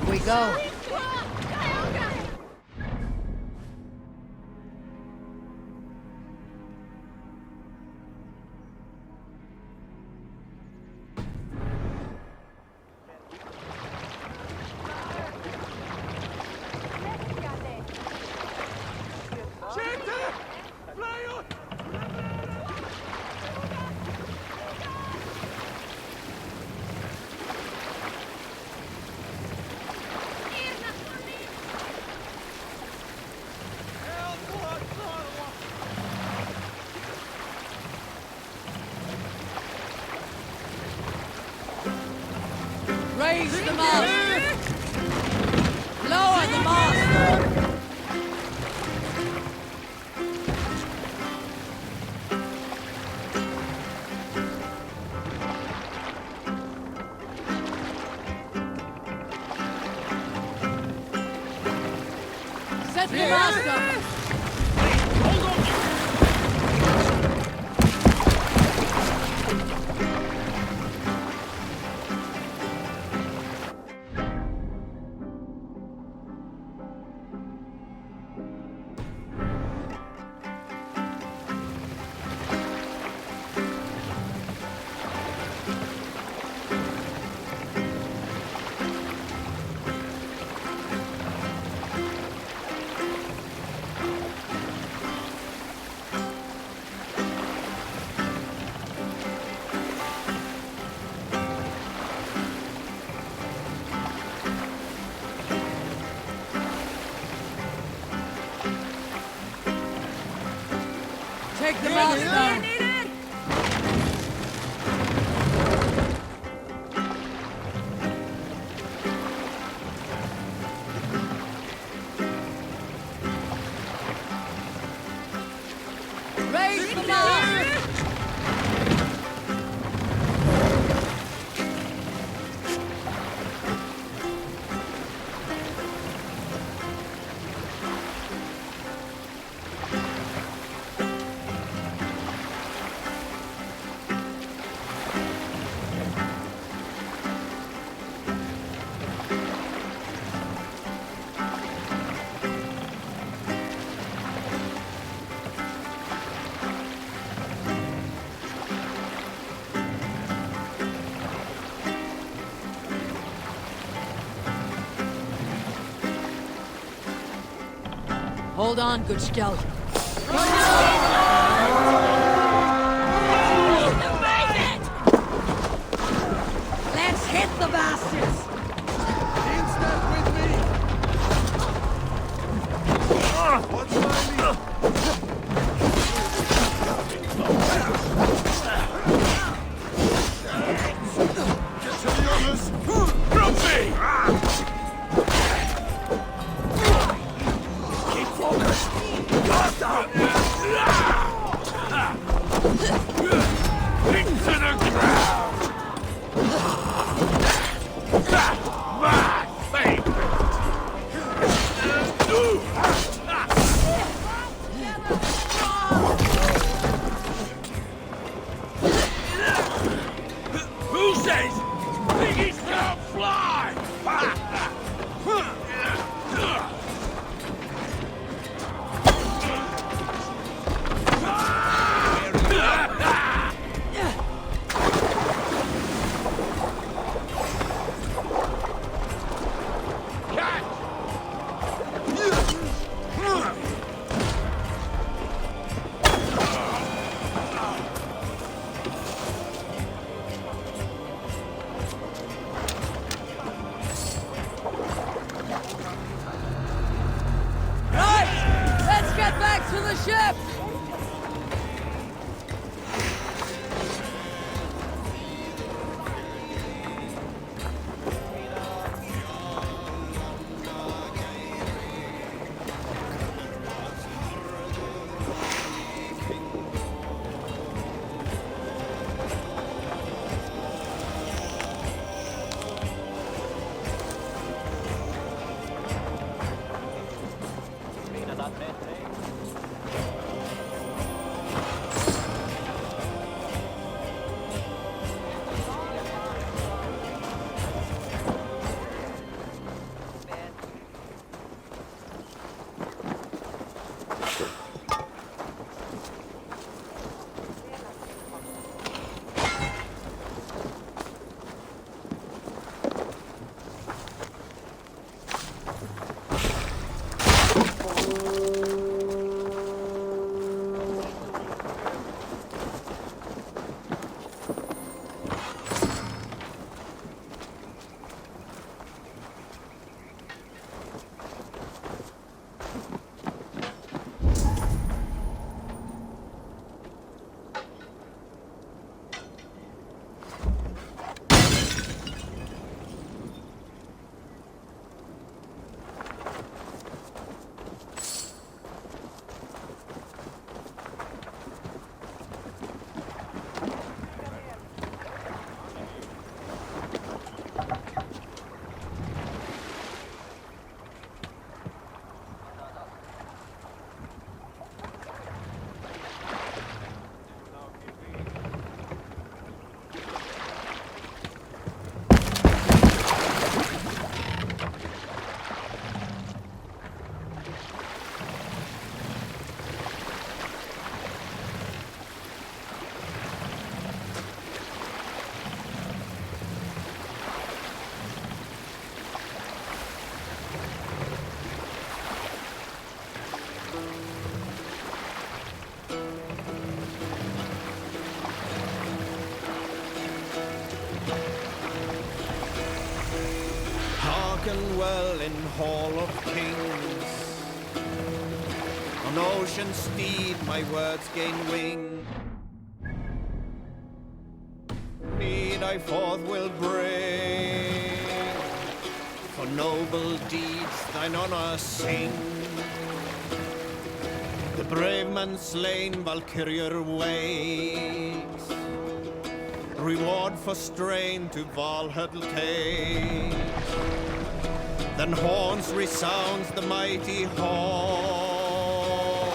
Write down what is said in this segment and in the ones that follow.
Up we go. Raise the mast! Lower the mast! Set the mast up! Take the mast down! Raise the mast! Hold on, good scout. Let's hit the bastards! In step with me! What's my Get to the others! From me! Keep focused! Guard down! Into the ground! My favorite! Who says piggies can't fly? To the ship! dwell in Hall of Kings. On ocean steed my words gain wing. Need I forth will bring, for noble deeds thine honour sing. The brave man slain Valkyrier waits, reward for strain to Valhalla take. Then horns resounds the mighty hall,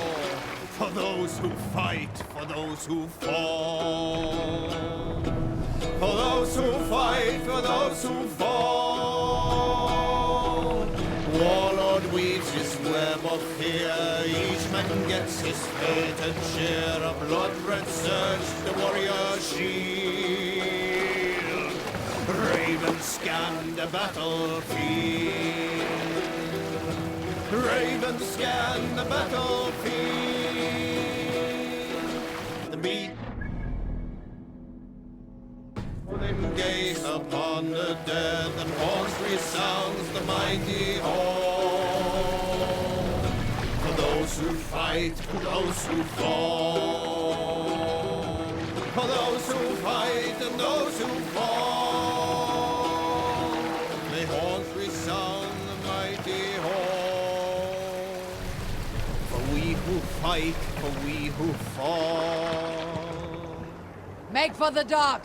for those who fight, for those who fall. For those who fight, for those who fall. Warlord weaves his web of fear, each man gets his fated share. A blood-red surge the warrior's shield. Ravens scan the battlefield. Ravens scan the battlefield. The beat them gaze upon the dead, and horns resounds the mighty hall. For those who fight, for those who fall. For those who fight and those who fall. May horns resound the mighty hall. For we who fight, for we who fall. Make for the dock!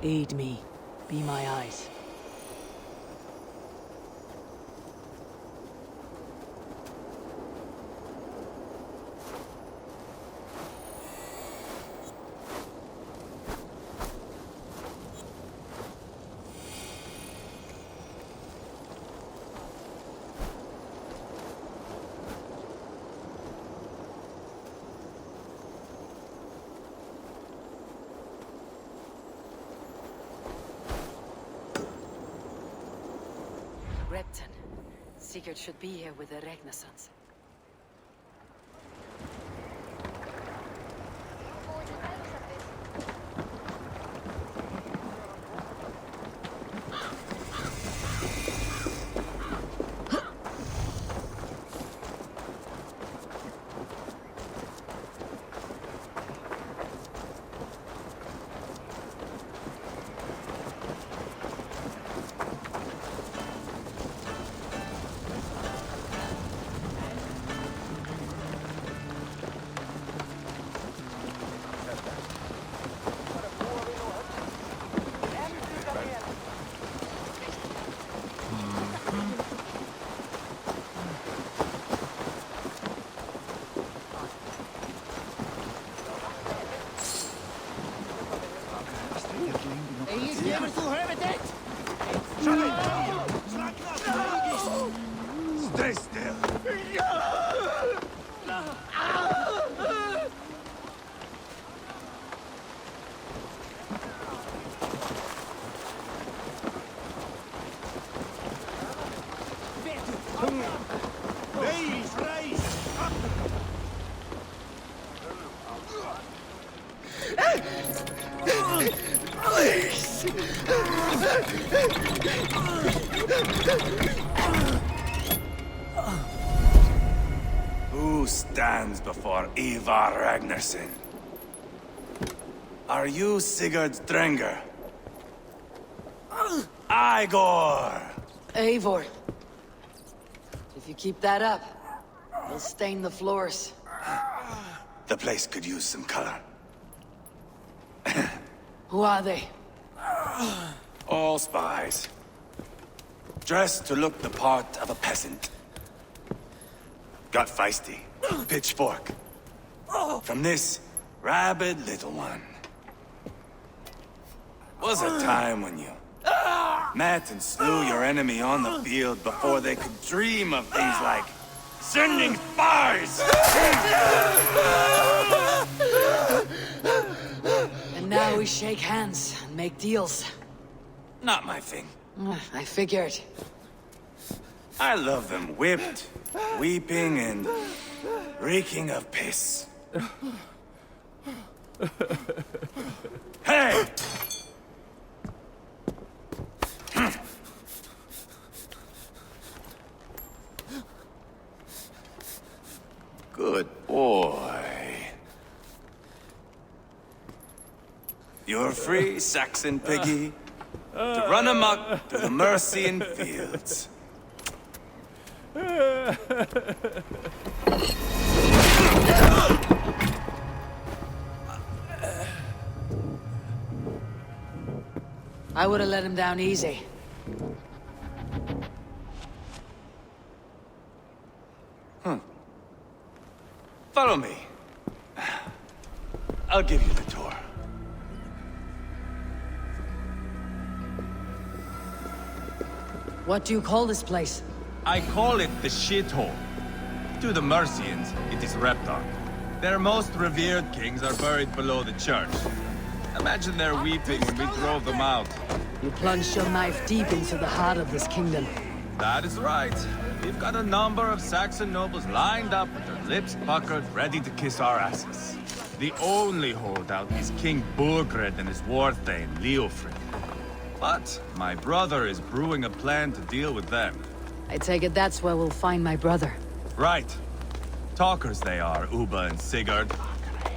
Aid me. Be my eyes. Repton. Sigurd should be here with the Ragnarssons. Stay still. Who stands before Eivor Ragnarsson? Are you Sigurd Drenger? Igor! Eivor. If you keep that up, you'll stain the floors. The place could use some color. Who are they? All spies. Dressed to look the part of a peasant. Got feisty. Pitchfork. From this rabid little one. Was a time when you met and slew your enemy on the field before they could dream of things like sending spies! And now we shake hands and make deals. Not my thing. I figured. I love them whipped, weeping, and reeking of piss. Hey! Good boy. You're free, Saxon piggy, to run amok to the Mercian fields. I would have let him down easy. Follow me. I'll give you the tour. What do you call this place? I call it the shithole. To the Mercians, it is Reptar. Their most revered kings are buried below the church. Imagine their weeping when we drove them out. You plunged your knife deep into the heart of this kingdom. That is right. We've got a number of Saxon nobles lined up with their lips puckered, ready to kiss our asses. The only holdout is King Burgred and his war thane, Leofrid. But my brother is brewing a plan to deal with them. I take it that's where we'll find my brother. Right. Talkers they are, Uba and Sigurd.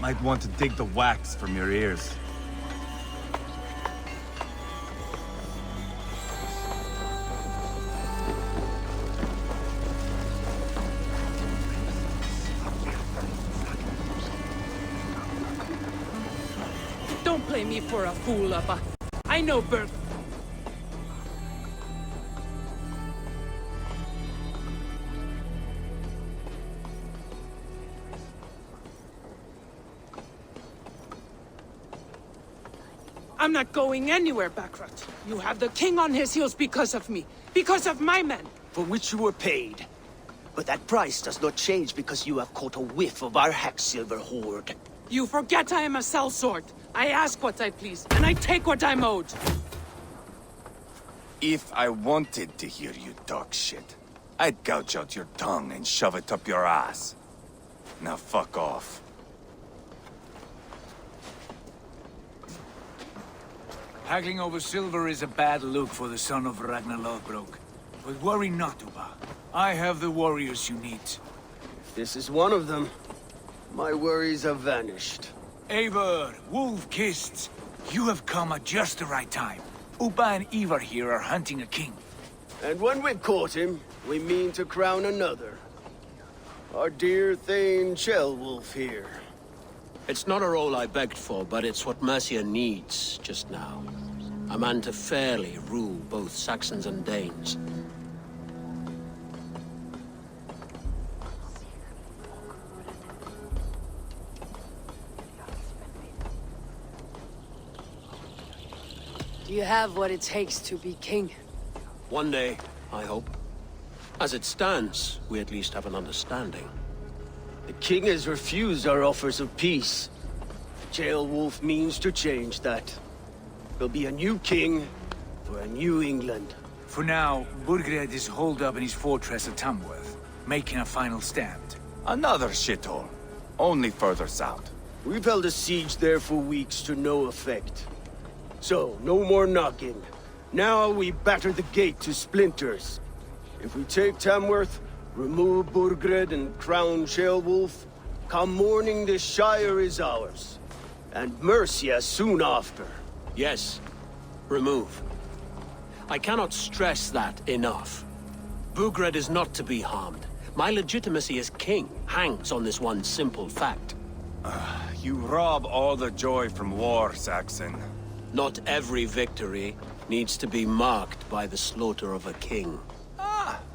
Might want to dig the wax from your ears. Don't play me for a fool, Uppa. I know Berg. I'm not going anywhere, Backrot. You have the king on his heels because of me. Because of my men. For which you were paid. But that price does not change because you have caught a whiff of our Hacksilver hoard. You forget I am a sellsword. I ask what I please, and I take what I'm owed. If I wanted to hear you talk shit, I'd gouge out your tongue and shove it up your ass. Now fuck off. Haggling over silver is a bad look for the son of Ragnar Lothbrok. But worry not, Uba. I have the warriors you need. This is one of them. My worries have vanished. Eivor, wolf-kissed, you have come at just the right time. Uba and Eivor here are hunting a king. And when we've caught him, we mean to crown another. Our dear Thane Ceolwulf here. It's not a role I begged for, but it's what Mercia needs just now. A man to fairly rule both Saxons and Danes. Do you have what it takes to be king? One day, I hope. As it stands, we at least have an understanding. The king has refused our offers of peace. Ceolwulf means to change that. There'll be a new king for a new England. For now, Burgred is holed up in his fortress at Tamworth, making a final stand. Another shithole. Only further south. We've held a siege there for weeks to no effect. So, no more knocking. Now we batter the gate to splinters. If we take Tamworth, remove Burgred and crown Ceolwulf, come morning the Shire is ours. And Mercia soon after. Yes, remove. I cannot stress that enough. Burgred is not to be harmed. My legitimacy as king hangs on this one simple fact. You rob all the joy from war, Saxon. Not every victory needs to be marked by the slaughter of a king.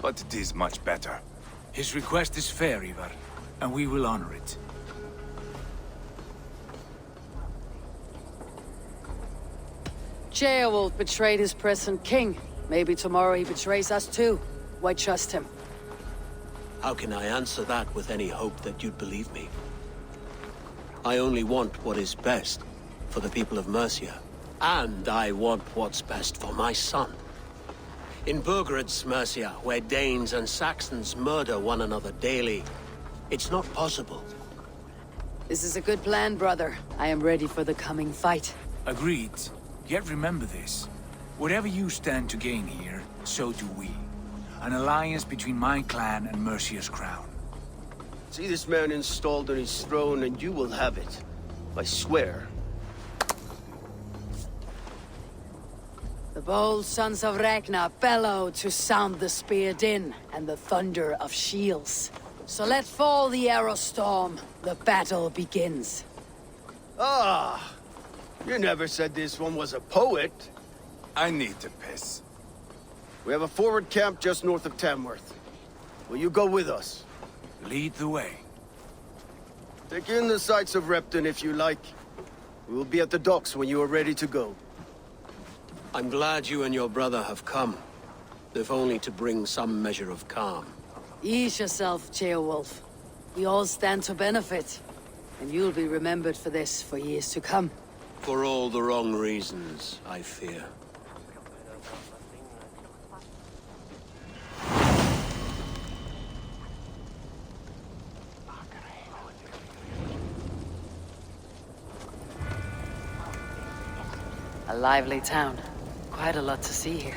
But it is much better. His request is fair, Eivor, and we will honor it. Ceolwulf betrayed his present king. Maybe tomorrow he betrays us too. Why trust him? How can I answer that with any hope that you'd believe me? I only want what is best for the people of Mercia. And I want what's best for my son. In Burgred's Mercia, where Danes and Saxons murder one another daily, it's not possible. This is a good plan, brother. I am ready for the coming fight. Agreed. Yet remember this. Whatever you stand to gain here, so do we. An alliance between my clan and Mercia's crown. See this man installed on his throne and you will have it. I swear. The bold sons of Ragnar bellow to sound the spear din and the thunder of shields. So let fall the arrow storm. The battle begins. Ah! You never said this one was a poet. I need to piss. We have a forward camp just north of Tamworth. Will you go with us? Lead the way. Take in the sights of Repton if you like. We will be at the docks when you are ready to go. I'm glad you and your brother have come, if only to bring some measure of calm. Ease yourself, Ceolwulf. We all stand to benefit. And you'll be remembered for this for years to come. For all the wrong reasons, I fear. A lively town. Quite a lot to see here.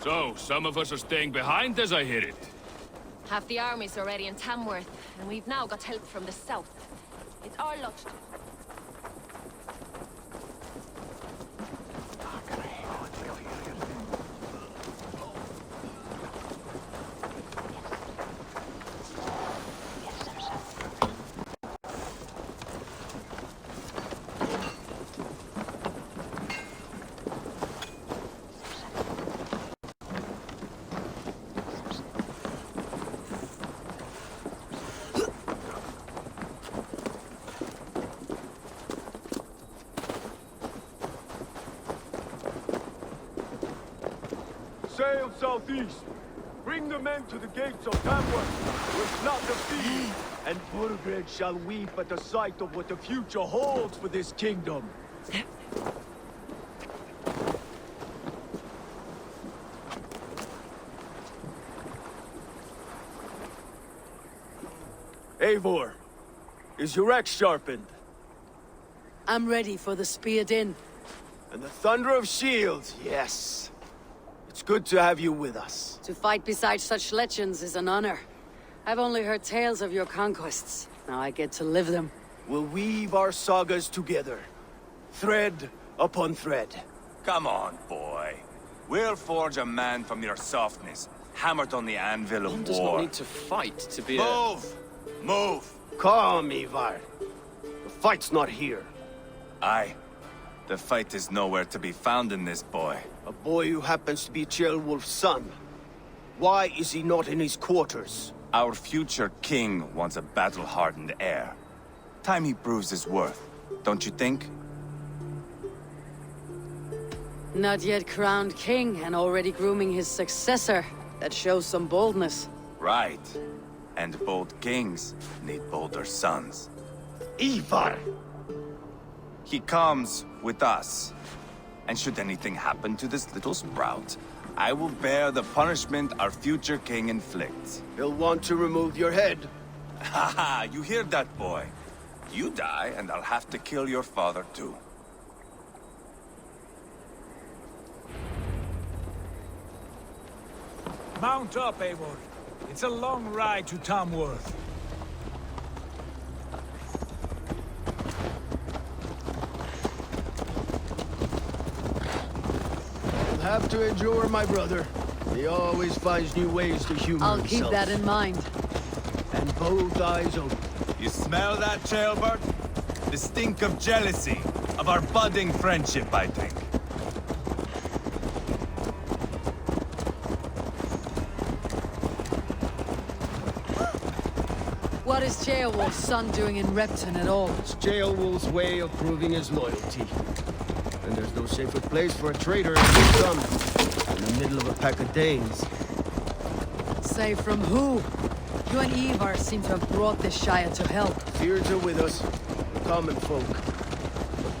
So, some of us are staying behind as I hear it. Half the army's already in Tamworth, and we've now got help from the south. It's our luck to... Sail southeast. Bring the men to the gates of Tamworth. We're not defeated, and Burgred shall weep at the sight of what the future holds for this kingdom. Eivor, is your axe sharpened? I'm ready for the spear din. And the thunder of shields, yes. It's good to have you with us. To fight beside such legends is an honor. I've only heard tales of your conquests. Now I get to live them. We'll weave our sagas together. Thread upon thread. Come on, boy. We'll forge a man from your softness, hammered on the anvil of One war. does not need to fight to be Move! Move! Calm, Eivor. The fight's not here. Aye. The fight is nowhere to be found in this boy. A boy who happens to be Ceolwulf's son. Why is he not in his quarters? Our future king wants a battle-hardened heir. Time he proves his worth, don't you think? Not yet crowned king and already grooming his successor. That shows some boldness. Right. And bold kings need bolder sons. Eivor! He comes with us. And should anything happen to this little sprout, I will bear the punishment our future king inflicts. He'll want to remove your head. Ha ha! You hear that, boy? You die, and I'll have to kill your father, too. Mount up, Eivor. It's a long ride to Tamworth. You'll have to endure my brother. He always finds new ways to humor I'll himself. keep that in mind. And both eyes open. You smell that, Ceolbert? The stink of jealousy, of our budding friendship, I think. What is Ceolwulf's son doing in Repton at all? It's Ceolwulf's way of proving his loyalty. And there's no safer place for a traitor than his son. in the middle of a pack of Danes. Say from who? You and Eivor seem to have brought this Shire to help. Fears are with us, the common folk.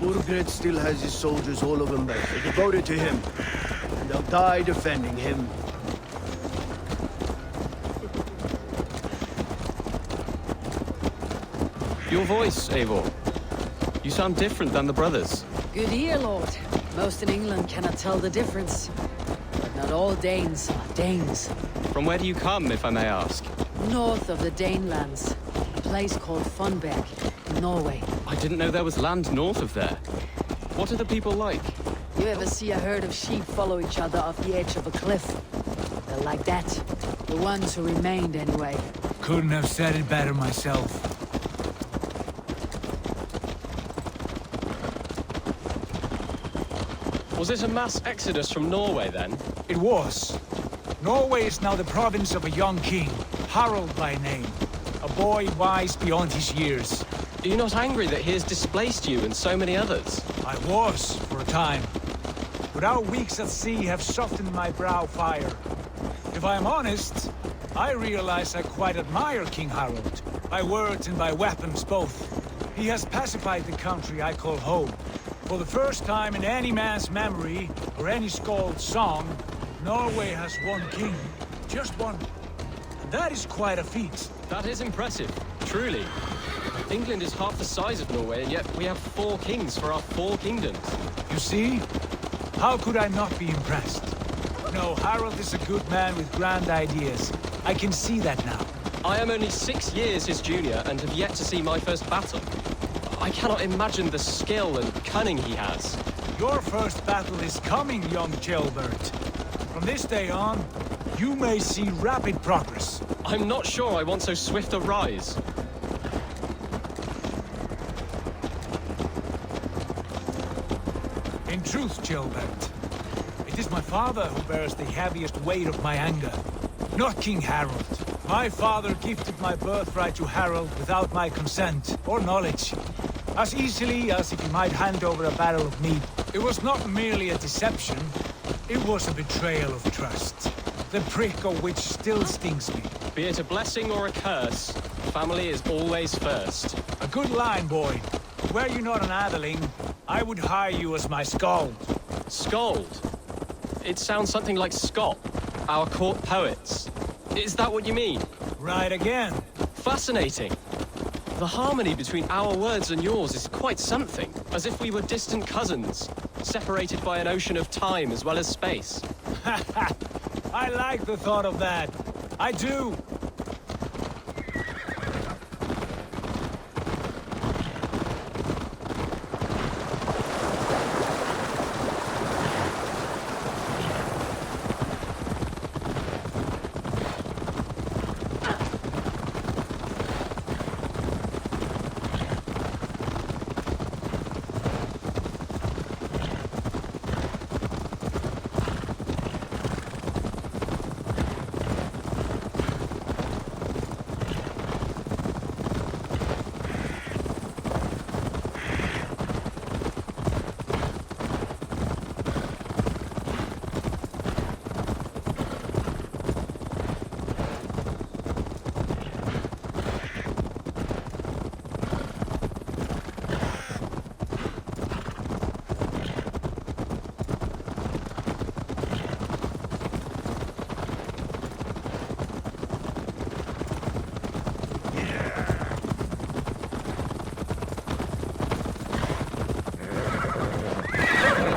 But Burgred still has his soldiers all over him. They're devoted to him, and they'll die defending him. Your voice, Eivor. You sound different than the brothers. Good ear, Lord. Most in England cannot tell the difference. But not all Danes are Danes. From where do you come, if I may ask? North of the Danelands. A place called Funberg, in Norway. I didn't know there was land north of there. What are the people like? You ever see a herd of sheep follow each other off the edge of a cliff? They're like that. The ones who remained, anyway. Couldn't have said it better myself. Was it a mass exodus from Norway, then? It was. Norway is now the province of a young king, Harald by name. A boy wise beyond his years. Are you not angry that he has displaced you and so many others? I was, for a time. But our weeks at sea have softened my brow fire. If I am honest, I realize I quite admire King Harald. By words and by weapons both. He has pacified the country I call home. For the first time in any man's memory, or any skald's song, Norway has one king. Just one. And that is quite a feat. That is impressive, truly. England is half the size of Norway, and yet we have 4 kings for our 4 kingdoms. You see? How could I not be impressed? No, Harald is a good man with grand ideas. I can see that now. I am only 6 years his junior, and have yet to see my first battle. I cannot imagine the skill and cunning he has. Your first battle is coming, young jailbird. From this day on, you may see rapid progress. I'm not sure I want so swift a rise. In truth, jailbird, it is my father who bears the heaviest weight of my anger, not King Harald. My father gifted my birthright to Harald without my consent or knowledge. As easily as if he might hand over a barrel of meat. It was not merely a deception, it was a betrayal of trust. The prick of which still stings me. Be it a blessing or a curse, family is always first. A good line, boy. Were you not an atheling, I would hire you as my skald. Skald? It sounds something like Scott, our court poets. Is that what you mean? Right again. Fascinating. The harmony between our words and yours is quite something. As if we were distant cousins, separated by an ocean of time as well as space. I like the thought of that. I do.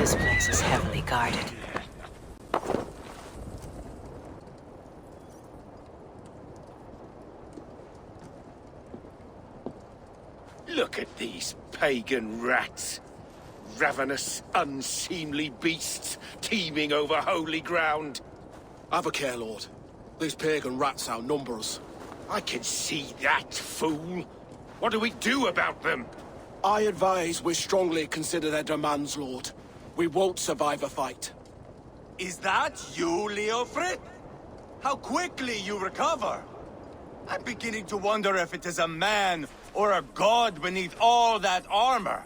This place is heavily guarded. Look at these pagan rats. Ravenous, unseemly beasts teeming over holy ground. Have a care, Lord. These pagan rats outnumber us. I can see that, fool. What do we do about them? I advise we strongly consider their demands, Lord. We won't survive a fight. Is that you, Leofrid? How quickly you recover! I'm beginning to wonder if it is a man or a god beneath all that armor.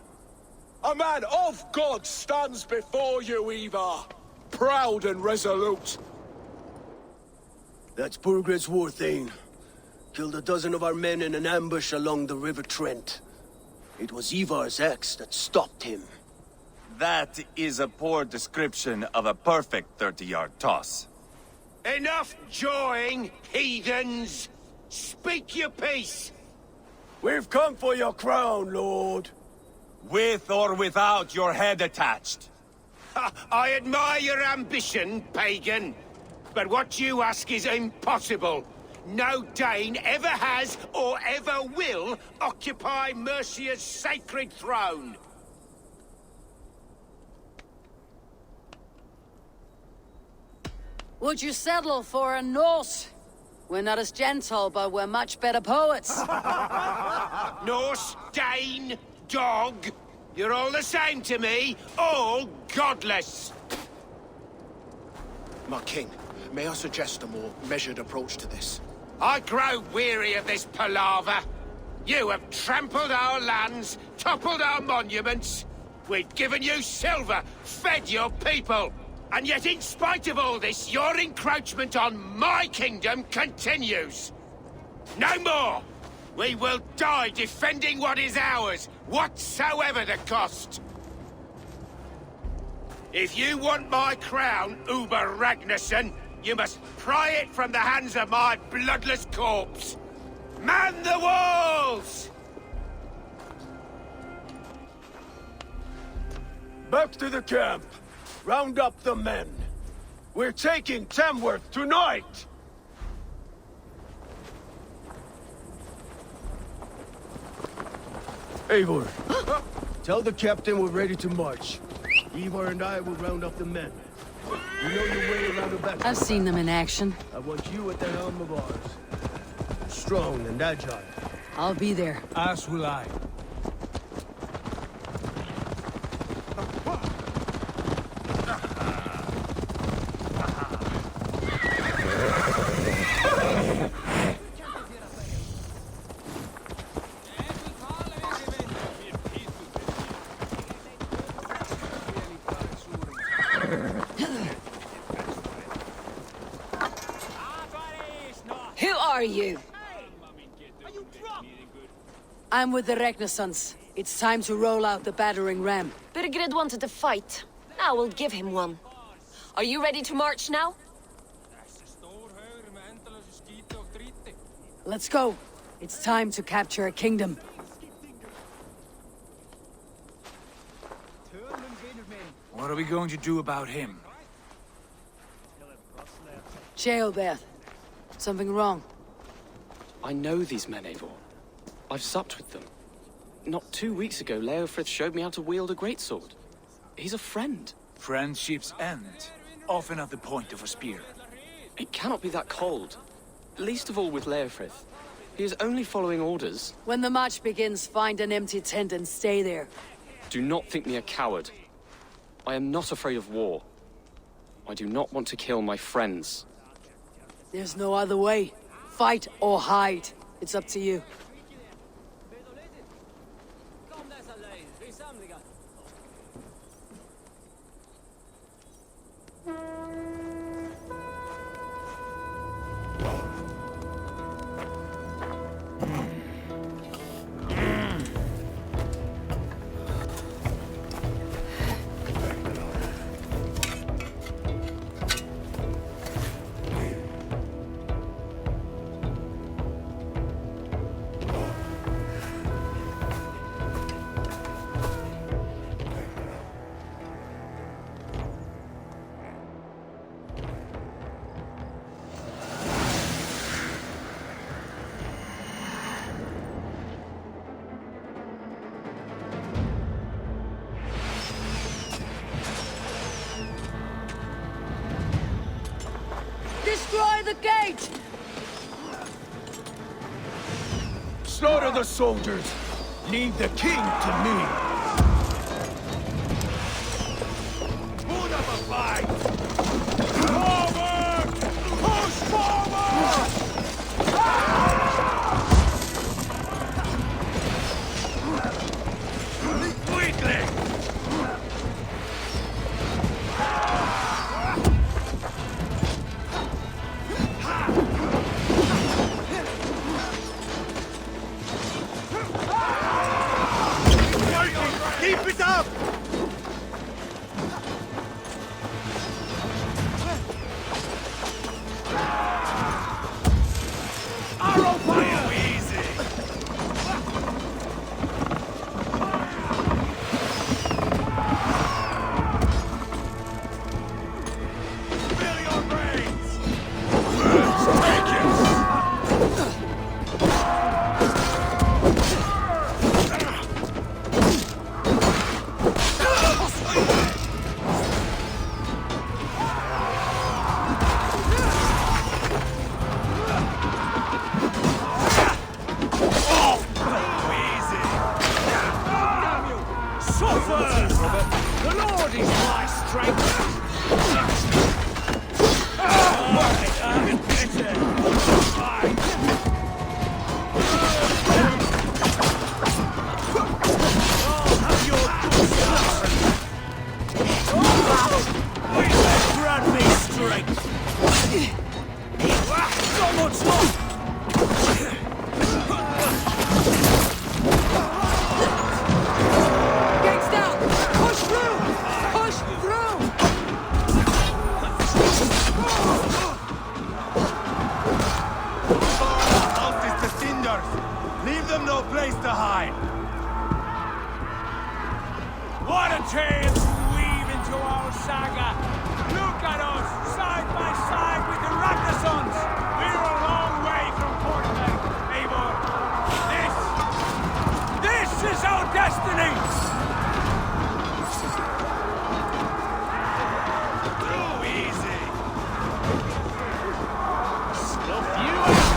A man of God stands before you, Eivor. proud and resolute. That's Burgred's Warthane. Killed a dozen of our men in an ambush along the River Trent. It was Eivor's axe that stopped him. That is a poor description of a perfect 30-yard toss. Enough jawing, heathens! Speak your piece! We've come for your crown, Lord. With or without your head attached. I admire your ambition, pagan. But what you ask is impossible. No Dane ever has or ever will occupy Mercia's sacred throne. Would you settle for a Norse? We're not as gentle, but we're much better poets. Norse, Dane, dog. You're all the same to me. All godless. My king, may I suggest a more measured approach to this? I grow weary of this palaver. You have trampled our lands, toppled our monuments. We've given you silver, fed your people. And yet, in spite of all this, your encroachment on my kingdom continues. No more! We will die defending what is ours, whatsoever the cost. If you want my crown, Uber Ragnarsson, you must pry it from the hands of my bloodless corpse. Man the walls! Back to the camp. Round up the men. We're taking Tamworth tonight! Eivor, tell the captain we're ready to march. Eivor and I will round up the men. You know your way around the battle. I've seen them in action. I want you at the helm of ours. Strong and agile. I'll be there. As will I. Who are you? I'm with the Ragnarssons. It's time to roll out the battering ram. Burgred wanted to fight. Now we'll give him one. Are you ready to march now? Let's go. It's time to capture a kingdom. What are we going to do about him? Jailbeth. Something wrong? I know these men, Eivor. I've supped with them. Not 2 weeks ago, Leofrith showed me how to wield a greatsword. He's a friend. Friendships end, often at the point of a spear. It cannot be that cold. Least of all with Leofrith. He is only following orders. When the march begins, find an empty tent and stay there. Do not think me a coward. I am not afraid of war. I do not want to kill my friends. There's no other way. Fight or hide. It's up to you. Destroy the gate! Slaughter the soldiers! Leave the king to me! Put up a fight! Forward! Push forward! Quickly! Keep it up! Arrow fire! Easy! Spill your brains! Let's take it! The Lord is my strength! Grant me strength! So much more! Gates down! Push through! Push through! House is to cinders! Leave them no place to hide! What a tale to weave into our saga! Look at us, side by side with the Ragnarssons! We're a long way from Portland, Eivor! This is our destiny! Too easy! Stuff you out!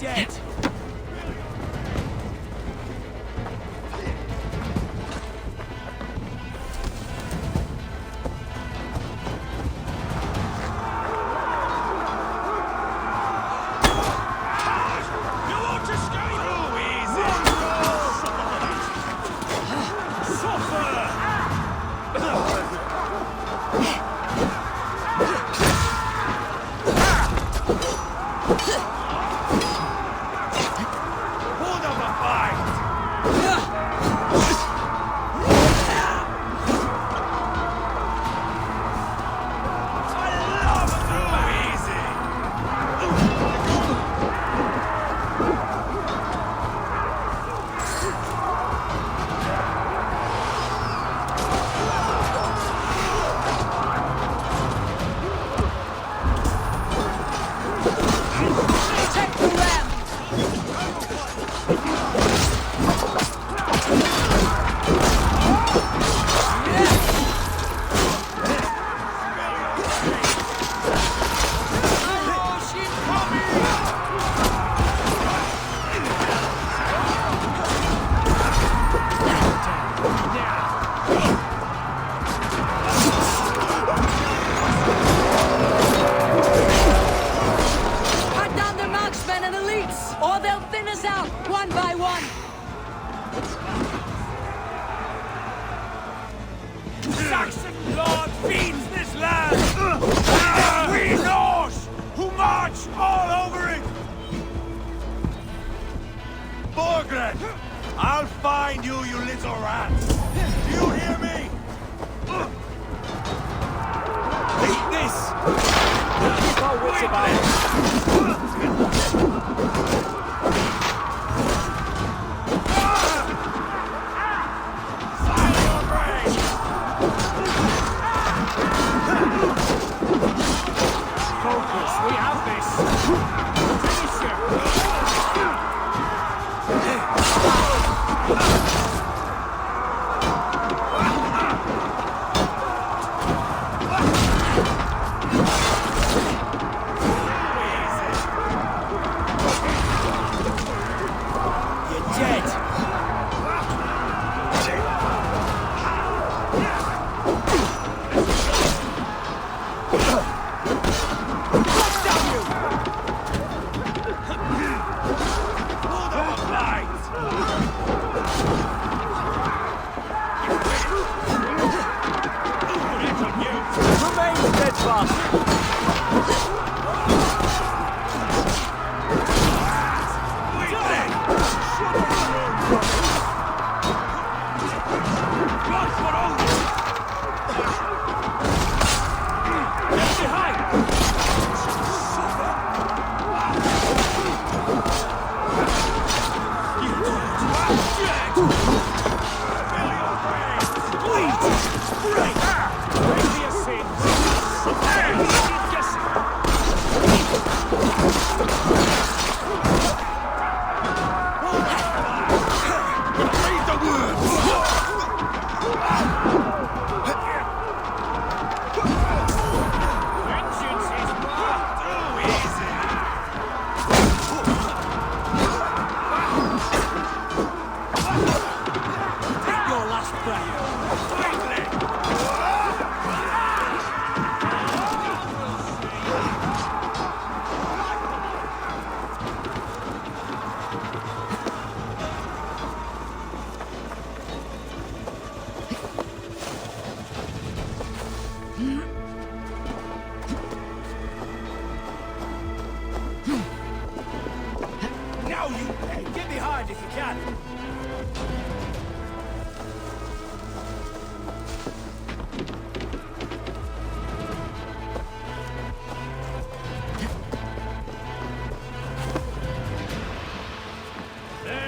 Dead! Saxon blood feeds this land! We Norse who march all over it! Borgred! I'll find you, you little rat! Do you hear me? Eat this! Keep our wits about it! Fire your brain! Focus, we have this! Finish him!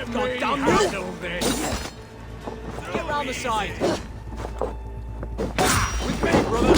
God damn you! Get round the side. With me, brother.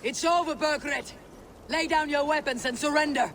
It's over, Burgred! Lay down your weapons and surrender!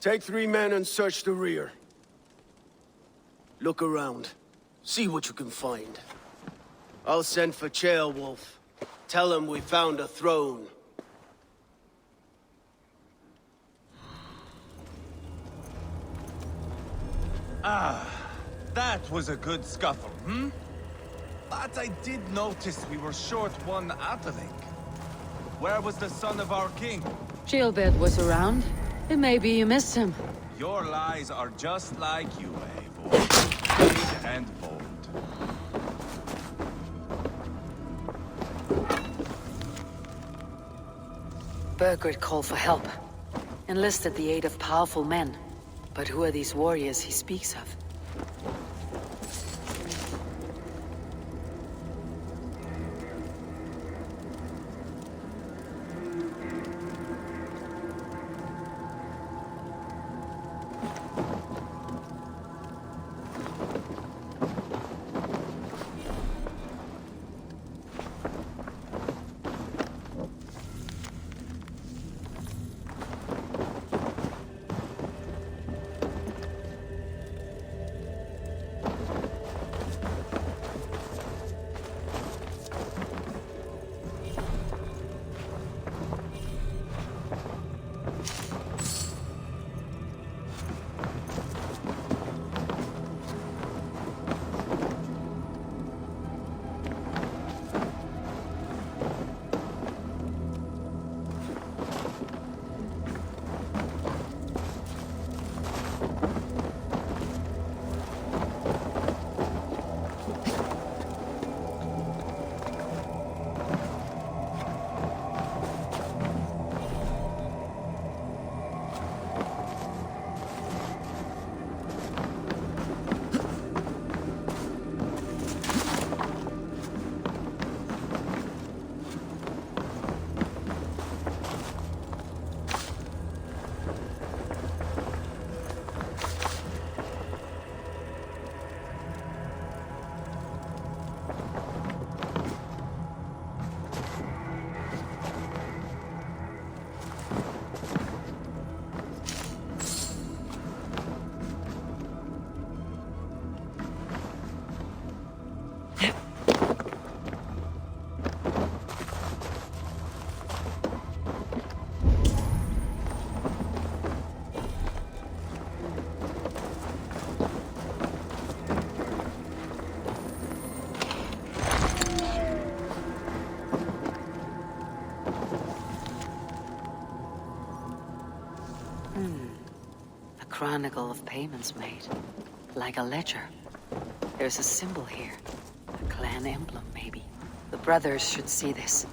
Take 3 men and search the rear. Look around. See what you can find. I'll send for Ceolwulf. Tell him we found a throne. Ah, that was a good scuffle, hmm? But I did notice we were short one atheling. Where was the son of our king? Gilbert was around. It may be you missed him. Your lies are just like you, Eivor. Big and bold. Burgred called for help. Enlisted the aid of powerful men. But who are these warriors he speaks of? Chronicle of payments made. Like a ledger. There's a symbol here. A clan emblem, maybe. The brothers should see this.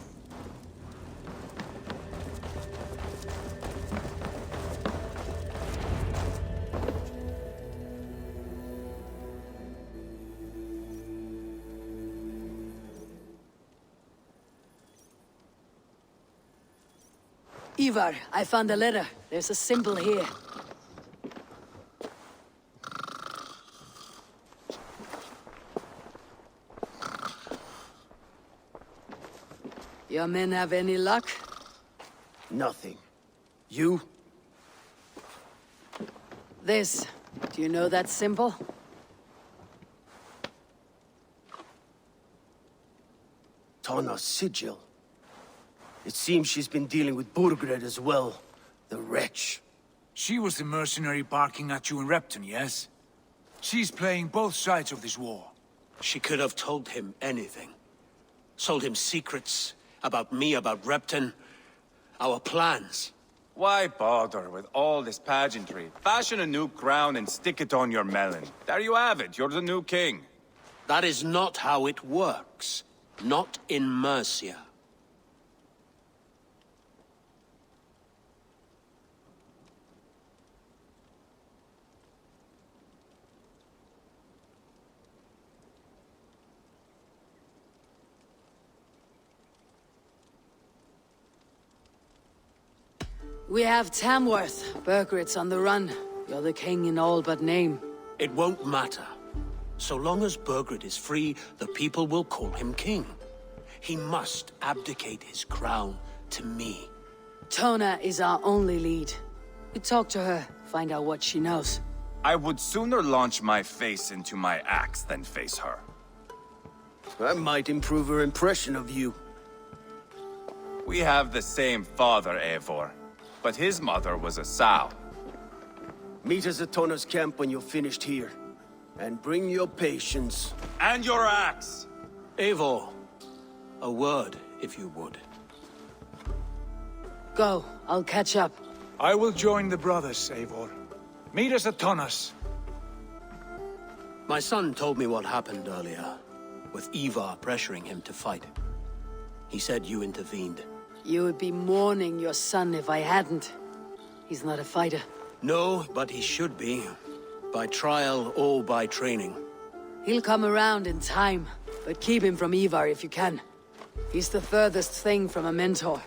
Eivor, I found a letter. There's a symbol here. Your men have any luck? Nothing. You? This. Do you know that symbol? Tana's sigil. It seems she's been dealing with Burgred as well. The wretch. She was the mercenary barking at you in Repton, yes? She's playing both sides of this war. She could have told him anything. Sold him secrets. About me, about Repton. Our plans. Why bother with all this pageantry? Fashion a new crown and stick it on your melon. There you have it, you're the new king. That is not how it works. Not in Mercia. We have Tamworth. Burgred's on the run. You're the king in all but name. It won't matter. So long as Burgred is free, the people will call him king. He must abdicate his crown to me. Tona is our only lead. We talked to her, find out what she knows. I would sooner launch my face into my axe than face her. That might improve her impression of you. We have the same father, Eivor, but his mother was a sow. Meet us at Tona's camp when you're finished here. And bring your patience. And your axe! Eivor, a word, if you would. Go, I'll catch up. I will join the brothers, Eivor. Meet us at Tonas. My son told me what happened earlier, with Eivor pressuring him to fight. He said you intervened. You would be mourning your son if I hadn't. He's not a fighter. No, but he should be. By trial or by training. He'll come around in time, but keep him from Eivor if you can. He's the furthest thing from a mentor.